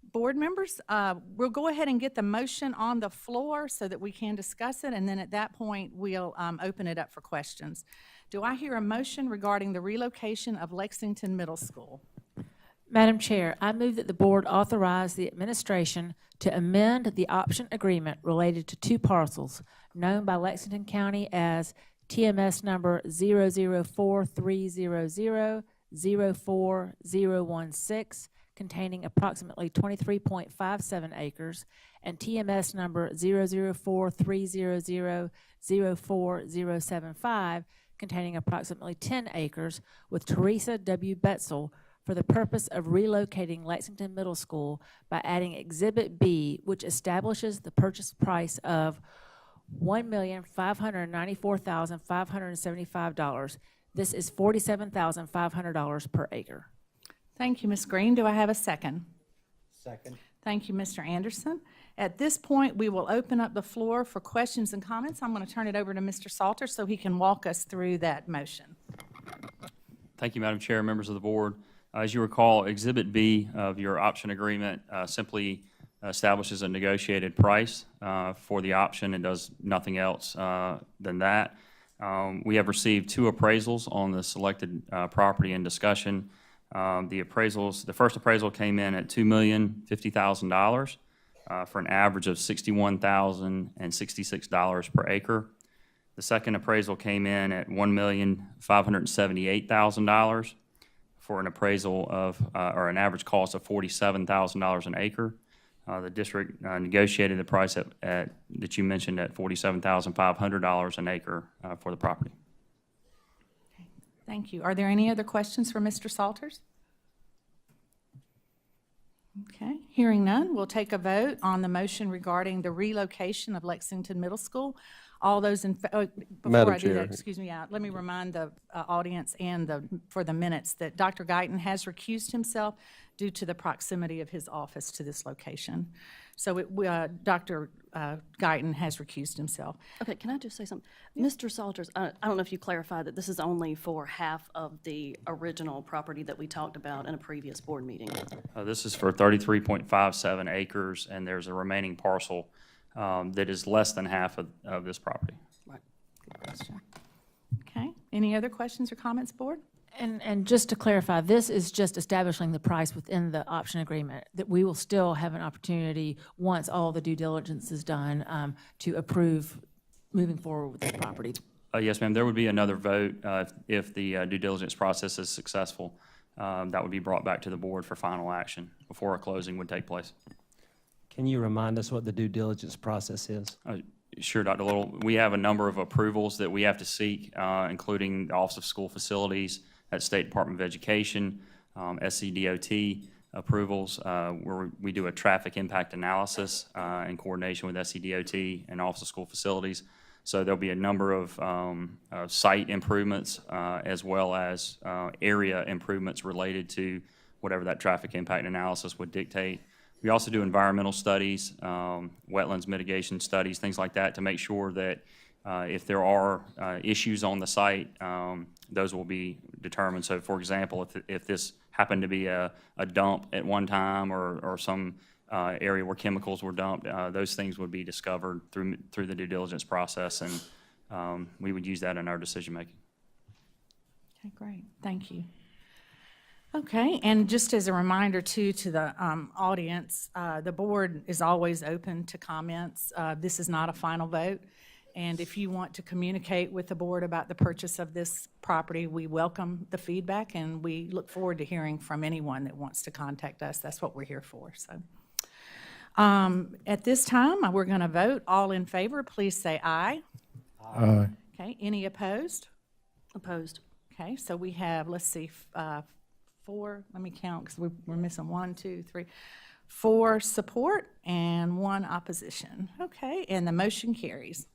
Board members, we'll go ahead and get the motion on the floor so that we can discuss it, and then at that point, we'll open it up for questions. Do I hear a motion regarding the relocation of Lexington Middle School? Madam Chair, I move that the board authorize the administration to amend the option agreement related to 2 parcels known by Lexington County as TMS number 00430004016, containing approximately 23.57 acres, and TMS number 00430004075, containing approximately 10 acres, with Teresa W. Betzel for the purpose of relocating Lexington Middle School by adding Exhibit B, which establishes the purchase price of $1,594,575. This is $47,500 per acre. Thank you, Ms. Green. Do I have a second? Second. Thank you, Mr. Anderson. At this point, we will open up the floor for questions and comments. I'm going to turn it over to Mr. Salter so he can walk us through that motion. Thank you, Madam Chair, members of the board. As you recall, Exhibit B of your option agreement simply establishes a negotiated price for the option and does nothing else than that. We have received 2 appraisals on the selected property in discussion. The first appraisal came in at $2,050,000 for an average of $61,066 per acre. The second appraisal came in at $1,578,000 for an appraisal of, or an average cost of $47,000 an acre. The district negotiated the price that you mentioned at $47,500 an acre for the property. Okay. Thank you. Are there any other questions for Mr. Salters? Okay, hearing none, we'll take a vote on the motion regarding the relocation of Lexington Middle School. All those in, before Madam I do that, Chair. excuse me, let me remind the audience and for the minutes that Dr. Guyton has recused himself due to the proximity of his office to this location. So Dr. Guyton has recused himself. Okay, can I just say something? Mr. Salters, I don't know if you clarified that this is only for half of the original property that we talked about in a previous board meeting. This is for 33.57 acres, and there's a remaining parcel that is less than half of this property. Right. Good question. Okay, any other questions or comments, board? And just to clarify, this is just establishing the price within the option agreement, that we will still have an opportunity, once all the due diligence is done, to approve moving forward with this property. Yes, ma'am. There would be another vote if the due diligence process is successful. That would be brought back to the board for final action before a closing would take place. Can you remind us what the due diligence process is? Sure, Dr. Little. We have a number of approvals that we have to seek, including the Office of School Facilities at State Department of Education, SCDOT approvals, where we do a traffic impact analysis in coordination with SCDOT and Office of School Facilities. So there'll be a number of site improvements as well as area improvements related to whatever that traffic impact analysis would dictate. We also do environmental studies, wetlands mitigation studies, things like that, to make sure that if there are issues on the site, those will be determined. So, for example, if this happened to be a dump at one time or some area where chemicals were dumped, those things would be discovered through the due diligence process, and we would use that in our decision making. Okay, great. Thank you. Okay, and just as a reminder too to the audience, the board is always open to comments. This is not a final vote, and if you want to communicate with the board about the purchase of this property, we welcome the feedback, and we look forward to hearing from anyone that wants to contact us. That's what we're here for. So, at this time, we're going to vote. All in favor, please say aye. Aye. Okay, any opposed? Opposed. Okay, so we have, let's see, 4, let me count because we're missing 1, 2, 3, 4 support and 1 opposition. Okay, and the motion carries.